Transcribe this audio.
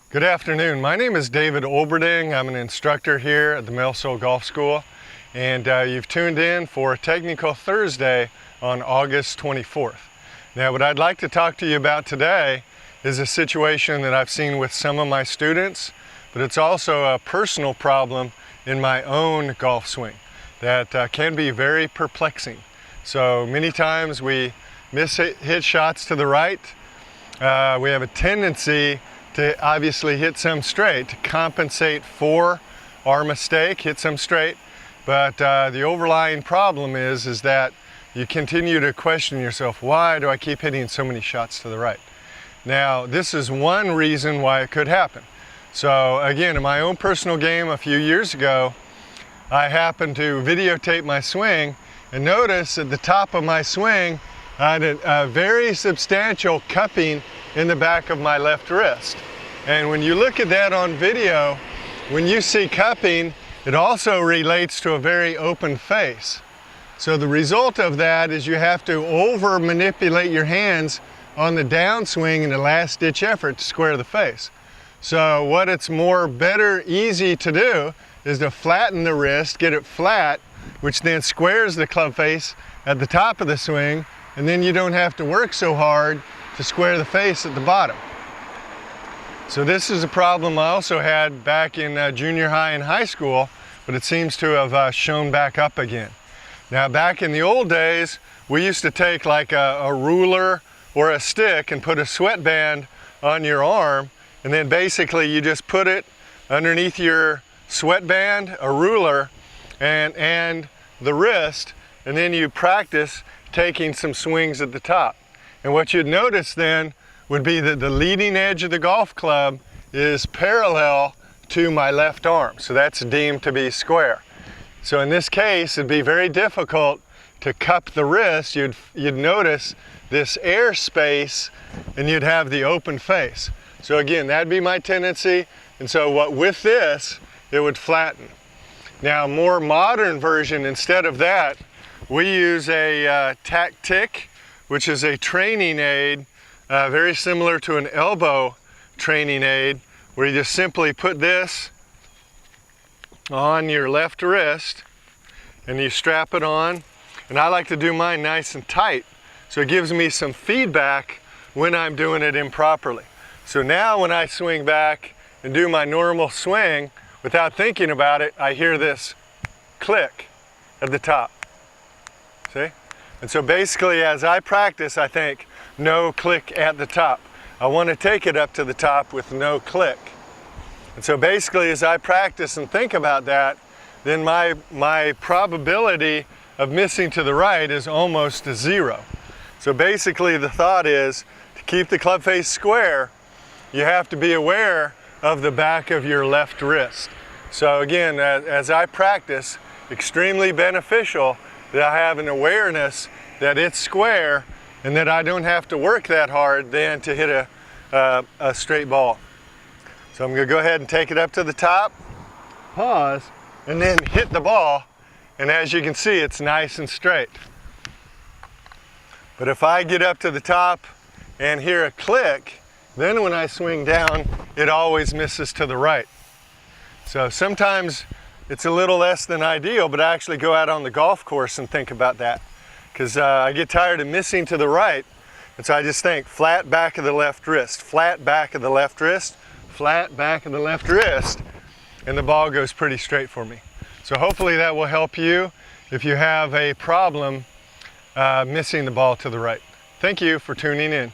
Good afternoon. My name is David Olberding. I'm an instructor here at the Mel Sol Golf School, and you've tuned in for Technical Thursday on August 24th. Now, what I'd like to talk to you about today is a situation that I've seen with some of my students, but it's also a personal problem in my own golf swing that can be very perplexing. So many times we hit shots to the right. We have a tendency to obviously hit some straight to compensate for our mistake, hit some straight. But the overlying problem is that you continue to question yourself, why do I keep hitting so many shots to the right? Now, this is one reason why it could happen. So again, in my own personal game a few years ago, I happened to videotape my swing and notice at the top of my swing, I had a very substantial cupping in the back of my left wrist. And when you look at that on video, when you see cupping, it also relates to a very open face. So the result of that is you have to over manipulate your hands on the downswing in a last ditch effort to square the face. So what it's easy to do is to flatten the wrist, get it flat, which then squares the club face at the top of the swing, and then you don't have to work so hard to square the face at the bottom. So this is a problem I also had back in junior high and high school, but it seems to have shown back up again. Now, back in the old days, we used to take like a ruler or a stick and put a sweatband on your arm, and then basically you just put it underneath your sweatband, a ruler, and the wrist, and then you practice taking some swings at the top. And what you'd notice then would be that the leading edge of the golf club is parallel to my left arm. So that's deemed to be square. So in this case, it'd be very difficult to cup the wrist. You'd notice this air space and you'd have the open face. So again, that'd be my tendency. And so with this, it would flatten. Now, a more modern version, instead of that, we use a Tactic, which is a training aid, very similar to an elbow training aid, where you just simply put this on your left wrist and you strap it on. And I like to do mine nice and tight, so it gives me some feedback when I'm doing it improperly. So now when I swing back and do my normal swing, without thinking about it, I hear this click at the top. See? And so basically, as I practice, I think, no click at the top. I want to take it up to the top with no click. And so basically, as I practice and think about that, then my probability of missing to the right is almost to zero. So basically, the thought is, to keep the club face square, you have to be aware of the back of your left wrist. So again, as I practice, extremely beneficial that I have an awareness that it's square and that I don't have to work that hard then to hit a straight ball. So I'm going to go ahead and take it up to the top, pause, and then hit the ball. And as you can see, it's nice and straight. But if I get up to the top and hear a click, then when I swing down, it always misses to the right. So sometimes it's a little less than ideal, but I actually go out on the golf course and think about that, because I get tired of missing to the right. And so I just think flat back of the left wrist, flat back of the left wrist, flat back of the left wrist, and the ball goes pretty straight for me. So hopefully that will help you if you have a problem missing the ball to the right. Thank you for tuning in.